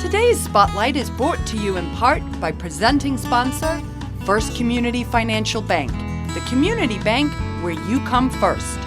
Today's Spotlight is brought to you in part by presenting sponsor, First Community Financial Bank, the community bank where you come first.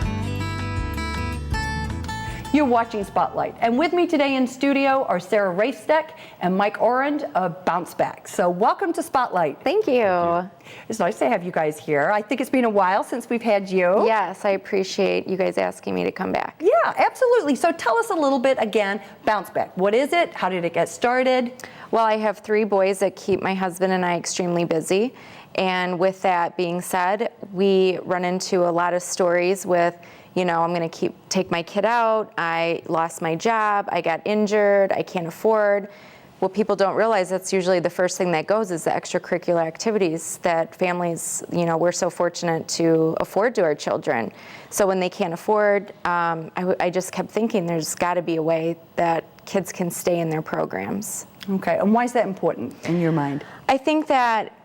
You're watching Spotlight, and with me today in studio are Sarah Raysteck and Mike Orand of BounceBack. So welcome to Spotlight. Thank you. It's nice to have you guys here. I think it's been a while since we've had you. Yes, I appreciate you guys asking me to come back. Yeah, absolutely. So tell us a little bit again, BounceBack. What is it? How did it get started? Well, I have 3 boys that keep my husband and I extremely busy. And with that being said, we run into a lot of stories with, I'm going to take my kid out, I lost my job, I got injured, I can't afford. What people don't realize, that's usually the first thing that goes is the extracurricular activities that families, we're so fortunate to afford to our children. So when they can't afford, I just kept thinking there's got to be a way that kids can stay in their programs. Okay, and why is that important in your mind? I think that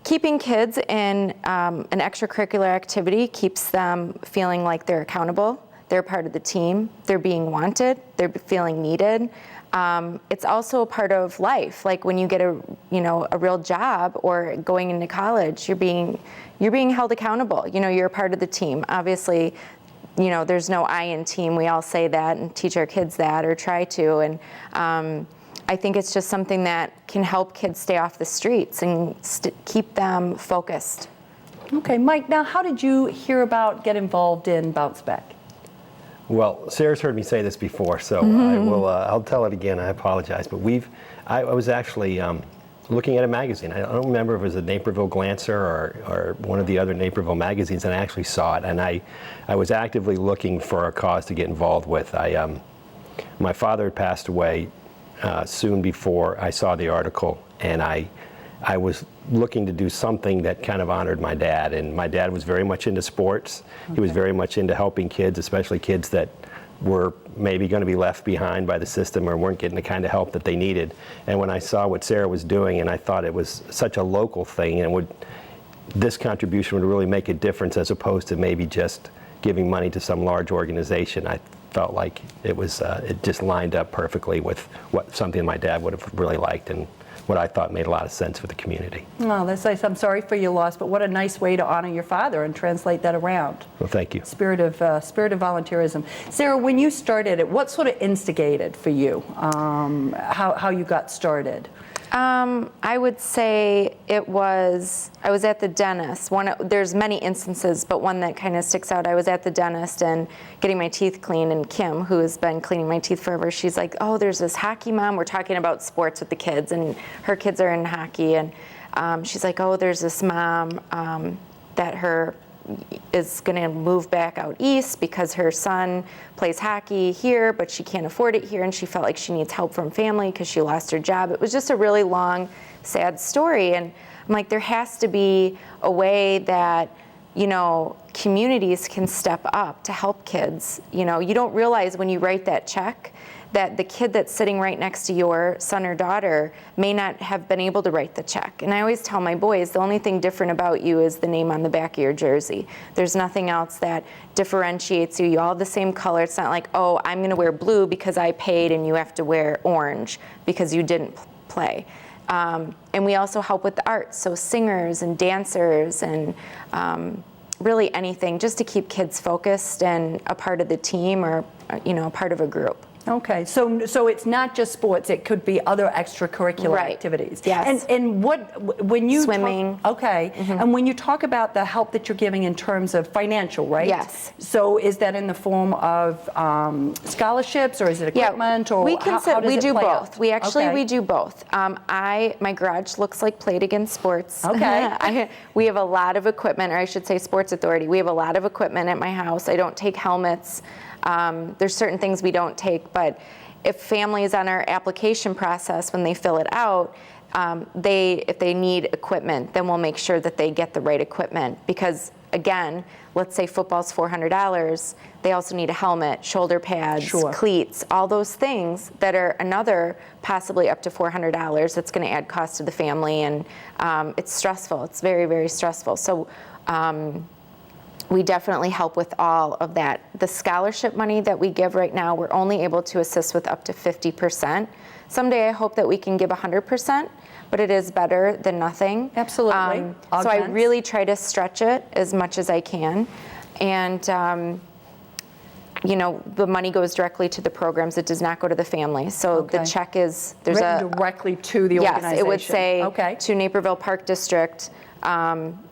keeping kids in an extracurricular activity keeps them feeling like they're accountable, they're part of the team, they're being wanted, they're feeling needed. It's also a part of life. Like when you get a real job or going into college, you're being held accountable. You're a part of the team. Obviously, there's no I in team. We all say that and teach our kids that or try to. And I think it's just something that can help kids stay off the streets and keep them focused. Okay, Mike, now how did you get involved in BounceBack? Well, Sarah's heard me say this before, so I'll tell it again. I apologize, but I was actually looking at a magazine. I don't remember if it was a Naperville Glancer or one of the other Naperville magazines, and I actually saw it, and I was actively looking for a cause to get involved with. My father had passed away soon before I saw the article, and I was looking to do something that kind of honored my dad. And my dad was very much into sports. Okay. He was very much into helping kids, especially kids that were maybe going to be left behind by the system or weren't getting the kind of help that they needed. And when I saw what Sarah was doing, and I thought it was such a local thing, and this contribution would really make a difference as opposed to maybe just giving money to some large organization, I felt like it just lined up perfectly with something my dad would have really liked and what I thought made a lot of sense for the community. Oh, that's nice. I'm sorry for your loss, but what a nice way to honor your father and translate that around. Well, thank you. Spirit of volunteerism. Sarah, when you started it, what sort of instigated for you how you got started? I would say I was at the dentist. There's many instances, but one that kind of sticks out. I was at the dentist and getting my teeth cleaned, and Kim, who has been cleaning my teeth forever, she's like, oh, there's this hockey mom. We're talking about sports with the kids, and her kids are in hockey, and she's like, oh, there's this mom that her is going to move back out east because her son plays hockey here, but she can't afford it here, and she felt like she needs help from family because she lost her job. It was just a really long, sad story, and I'm like, there has to be a way that communities can step up to help kids. You don't realize when you write that check that the kid that's sitting right next to your son or daughter may not have been able to write the check. And I always tell my boys, the only thing different about you is the name on the back of your jersey. There's nothing else that differentiates you. You all have the same color. It's not like, oh, I'm gonna wear blue because I paid and you have to wear orange because you didn't play. And we also help with the arts, so singers and dancers and really anything, just to keep kids focused and a part of the team or a part of a group. Okay, so it's not just sports; it could be other extracurricular activities. Yes. And when you swimming. And when you talk about the help that you're giving in terms of financial, right? Yes. So is that in the form of scholarships, or is it equipment, or we we do both. We do both. My garage looks like played against sports. Okay. We have a lot of equipment, or I should say, Sports Authority. We have a lot of equipment at my house. I don't take helmets. There's certain things we don't take, but if families on our application process, when they fill it out, if they need equipment, then we'll make sure that they get the right equipment. Because again, let's say football's $400, they also need a helmet, shoulder pads, cleats, all those things that are another possibly up to $400. That's going to add cost to the family, and it's stressful. It's very, very stressful. So we definitely help with all of that. The scholarship money that we give right now, we're only able to assist with up to 50%. Someday I hope that we can give 100%, but it is better than nothing. Absolutely. So I really try to stretch it as much as I can. And you know, the money goes directly to the programs. It does not go to the family. So the check is, there's written directly to the organization. Yes, it would say to Naperville Park District,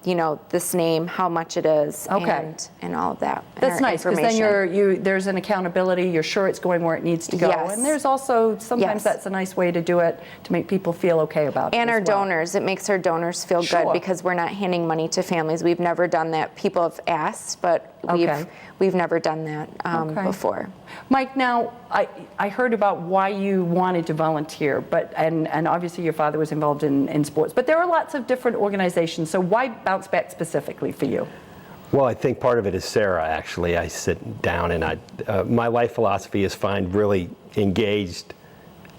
you know, this name, how much it is, and all of that. That's nice, because then there's an accountability. You're sure it's going where it needs to go. Yes. And there's also, sometimes that's a nice way to do it, to make people feel okay about it. And our donors, it makes our donors feel good, because we're not handing money to families. We've never done that. People have asked, but we've never done that before. Mike, now, I heard about why you wanted to volunteer, but and obviously your father was involved in sports, but there are lots of different organizations, so why BounceBack specifically for you? Well, I think part of it is Sarah, actually. I sit down and my life philosophy is find really engaged,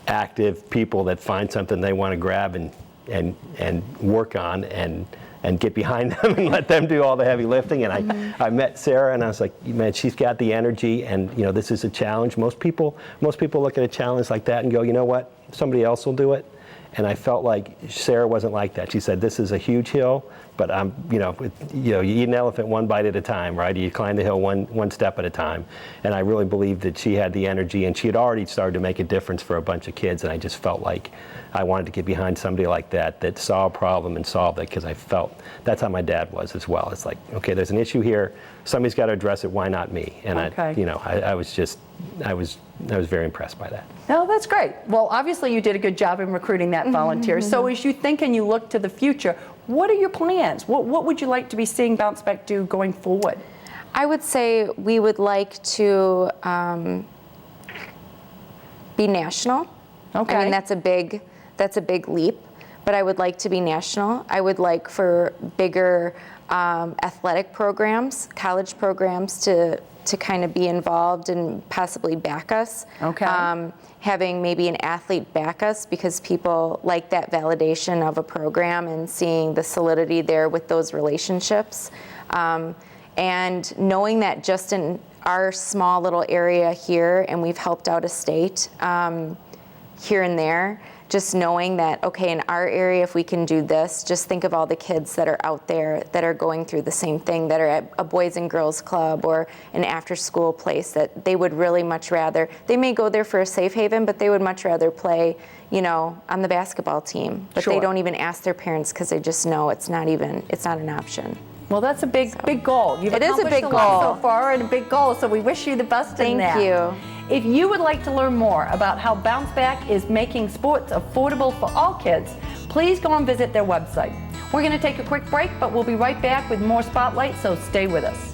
active people that find something they want to grab and work on and get behind them and let them do all the heavy lifting. And I met Sarah and I was like, man, she's got the energy, and you know, this is a challenge. Most people look at a challenge like that and go, you know what, somebody else will do it. And I felt like Sarah wasn't like that. She said, this is a huge hill, but you eat an elephant one bite at a time, right? You climb the hill one step at a time. And I really believed that she had the energy, and she had already started to make a difference for a bunch of kids. And I just felt like I wanted to get behind somebody like that saw a problem and solved it, because I felt that's how my dad was as well. It's like, okay, there's an issue here. Somebody's got to address it. Why not me? And I was very impressed by that. No, that's great. Well, obviously you did a good job in recruiting that volunteer. So as you think and you look to the future, what are your plans? What would you like to be seeing BounceBack do going forward? I would say we would like to be national. Okay. I mean, that's a big leap, but I would like to be national. I would like for bigger athletic programs, college programs to kind of be involved and possibly back us. Okay. Having maybe an athlete back us, because people like that validation of a program and seeing the solidity there with those relationships. And knowing that just in our small little area here, and we've helped out a state here and there, just knowing that, okay, in our area, if we can do this, just think of all the kids that are out there that are going through the same thing, that are at a Boys and Girls Club or an after-school place, that they would really much rather, they may go there for a safe haven, but they would much rather play, you know, on the basketball team. But they don't even ask their parents, because they just know it's not an option. Well, that's a big goal. You've accomplished a lot so far, and a big goal, so we wish you the best in that. Thank you. If you would like to learn more about how BounceBack is making sports affordable for all kids, please go and visit their website. We're going to take a quick break, but we'll be right back with more Spotlight, so stay with us.